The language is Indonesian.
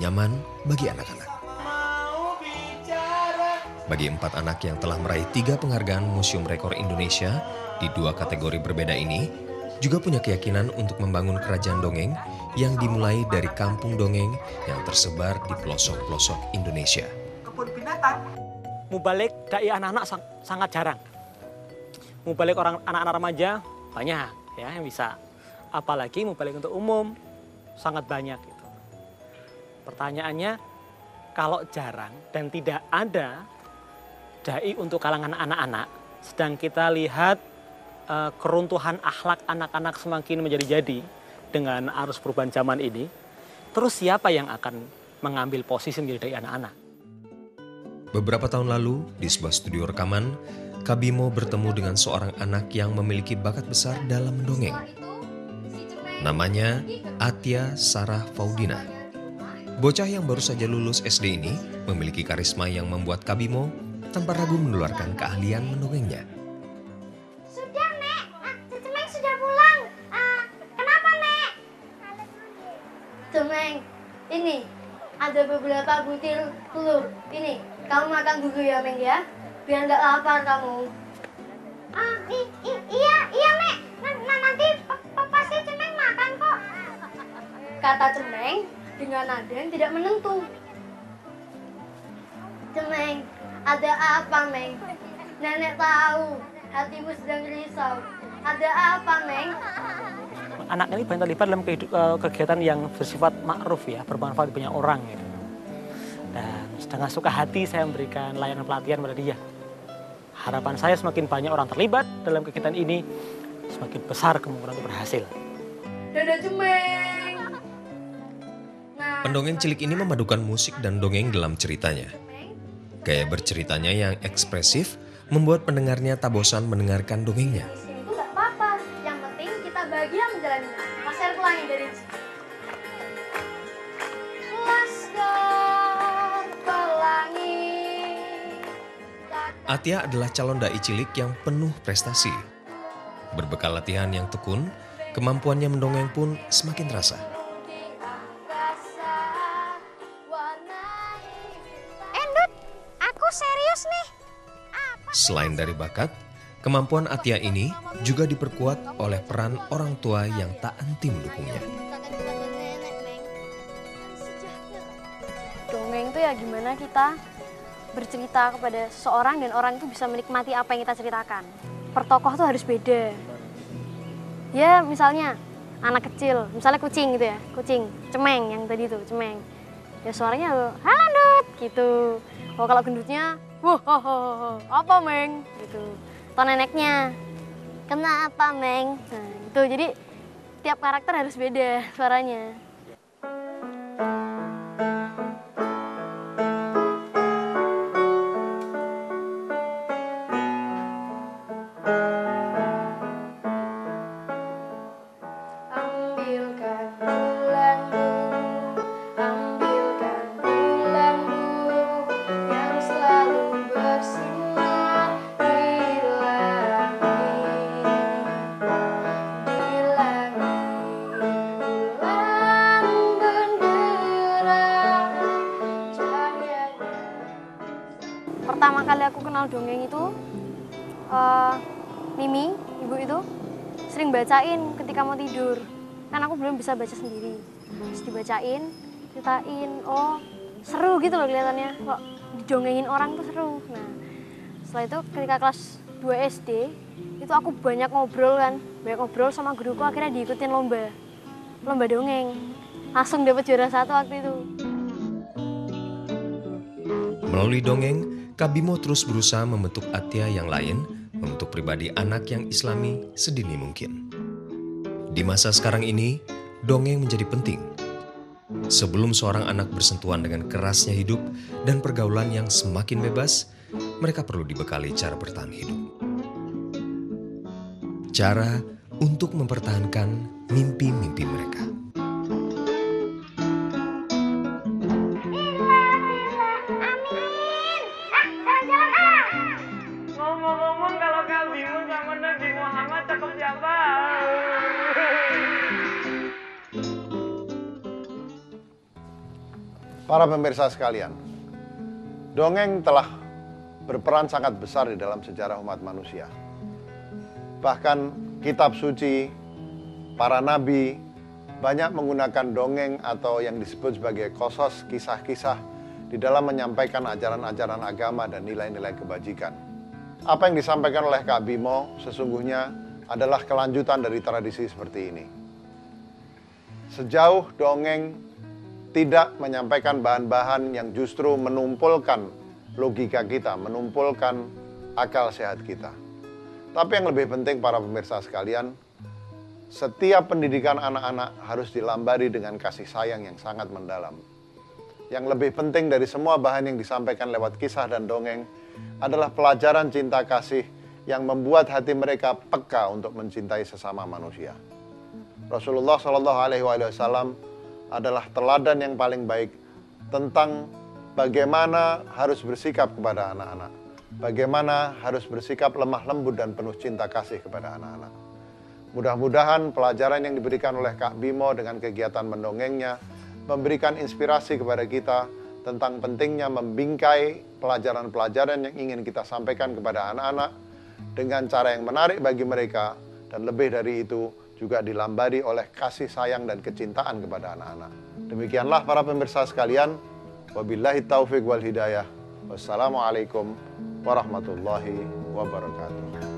nyaman bagi anak-anak. Bagi 4 anak yang telah meraih 3 penghargaan Museum Rekor Indonesia di 2 kategori berbeda ini, juga punya keyakinan untuk membangun kerajaan dongeng yang dimulai dari kampung dongeng yang tersebar di pelosok-pelosok Indonesia. Kebun binatang. Mubalik dai anak-anak sangat jarang. Mubalik anak-anak remaja banyak ya yang bisa. Apalagi mubalik untuk umum sangat banyak gitu. Pertanyaannya, kalau jarang dan tidak ada dai untuk kalangan anak-anak, sedang kita lihat keruntuhan akhlak anak-anak semakin menjadi-jadi dengan arus perubahan zaman ini, terus siapa yang akan mengambil posisi menjadi dai anak-anak? Beberapa tahun lalu, di sebuah studio rekaman, Kak Bimo bertemu dengan seorang anak yang memiliki bakat besar dalam mendongeng. Namanya Atia Sarah Faudina. Bocah yang baru saja lulus SD ini memiliki karisma yang membuat Kak Bimo tanpa ragu menularkan keahlian mendongengnya. Sudah, Nek. Cemeng sudah pulang. Kenapa, Nek? Cemeng, ini ada beberapa butir telur. Ini, kamu makan dulu ya, Meng ya. Biar nggak lapar kamu. Iya, Nek. Nanti pasti Cemeng makan kok. Kata Cemeng dengan nada yang tidak menentu. Cemeng, ada apa, Meng? Nenek tahu hatimu sedang risau. Ada apa, Meng? Anak ini banyak terlibat dalam kegiatan yang bersifat ma'ruf ya, bermanfaat banyak orang gitu. Dan dengan suka hati saya memberikan layanan pelatihan pada dia. Harapan saya semakin banyak orang terlibat dalam kegiatan ini, semakin besar kemungkinan untuk berhasil. Dadah, Cemeng. Pendongeng cilik ini memadukan musik dan dongeng dalam ceritanya. Gaya berceritanya yang ekspresif membuat pendengarnya tak bosan mendengarkan dongengnya. Itu nggak apa-apa, yang penting kita bahagia menjalaninya. Mas Her pulangi dari sini. Laskar Pelangi. Atia adalah calon dai cilik yang penuh prestasi. Berbekal latihan yang tekun, kemampuannya mendongeng pun semakin terasa. Serius nih. Selain dari bakat, kemampuan Atia ini juga diperkuat oleh peran orang tua yang tak henti mendukungnya. Dongeng itu ya gimana kita bercerita kepada seseorang dan orang itu bisa menikmati apa yang kita ceritakan. Per tokoh tuh harus beda. Ya misalnya anak kecil, misalnya kucing gitu ya, kucing, Cemeng yang tadi tuh, Cemeng. Ya suaranya tuh, halo Dut, gitu. Oh kalau gendutnya, apa Meng? Gitu. Atau neneknya, kenapa Meng? Nah itu jadi tiap karakter harus beda suaranya. Pertama kali aku kenal dongeng itu, Mimi, ibu itu, sering bacain ketika mau tidur. Kan aku belum bisa baca sendiri. Terus dibacain, ceritain, oh seru gitu loh kelihatannya. Kok didongengin orang tuh seru. Nah setelah itu ketika kelas 2 SD, itu aku banyak ngobrol kan. Banyak ngobrol sama guruku, akhirnya diikutin lomba dongeng. Langsung dapat juara 1 waktu itu. Melalui dongeng, Kak Bimo terus berusaha membentuk Atia yang lain, membentuk pribadi anak yang islami sedini mungkin. Di masa sekarang ini, dongeng menjadi penting. Sebelum seorang anak bersentuhan dengan kerasnya hidup dan pergaulan yang semakin bebas, mereka perlu dibekali cara bertahan hidup. Cara untuk mempertahankan mimpi-mimpi mereka. Ngomong-ngomong kalau Kak Bimo sama Nabi Muhammad cakep siapa? Para pemirsa sekalian, dongeng telah berperan sangat besar di dalam sejarah umat manusia. Bahkan kitab suci, para nabi, banyak menggunakan dongeng atau yang disebut sebagai qasas, kisah-kisah di dalam menyampaikan ajaran-ajaran agama dan nilai-nilai kebajikan. Apa yang disampaikan oleh Kak Bimo sesungguhnya adalah kelanjutan dari tradisi seperti ini. Sejauh dongeng tidak menyampaikan bahan-bahan yang justru menumpulkan logika kita, menumpulkan akal sehat kita. Tapi yang lebih penting para pemirsa sekalian, setiap pendidikan anak-anak harus dilambari dengan kasih sayang yang sangat mendalam. Yang lebih penting dari semua bahan yang disampaikan lewat kisah dan dongeng adalah pelajaran cinta kasih yang membuat hati mereka peka untuk mencintai sesama manusia. Rasulullah SAW adalah teladan yang paling baik tentang bagaimana harus bersikap kepada anak-anak, bagaimana harus bersikap lemah lembut dan penuh cinta kasih kepada anak-anak. Mudah-mudahan pelajaran yang diberikan oleh Kak Bimo dengan kegiatan mendongengnya memberikan inspirasi kepada kita tentang pentingnya membingkai pelajaran-pelajaran yang ingin kita sampaikan kepada anak-anak dengan cara yang menarik bagi mereka, dan lebih dari itu juga dilambari oleh kasih sayang dan kecintaan kepada anak-anak. Demikianlah para pemirsa sekalian, wabillahi taufiq wal hidayah. Wassalamualaikum warahmatullahi wabarakatuh.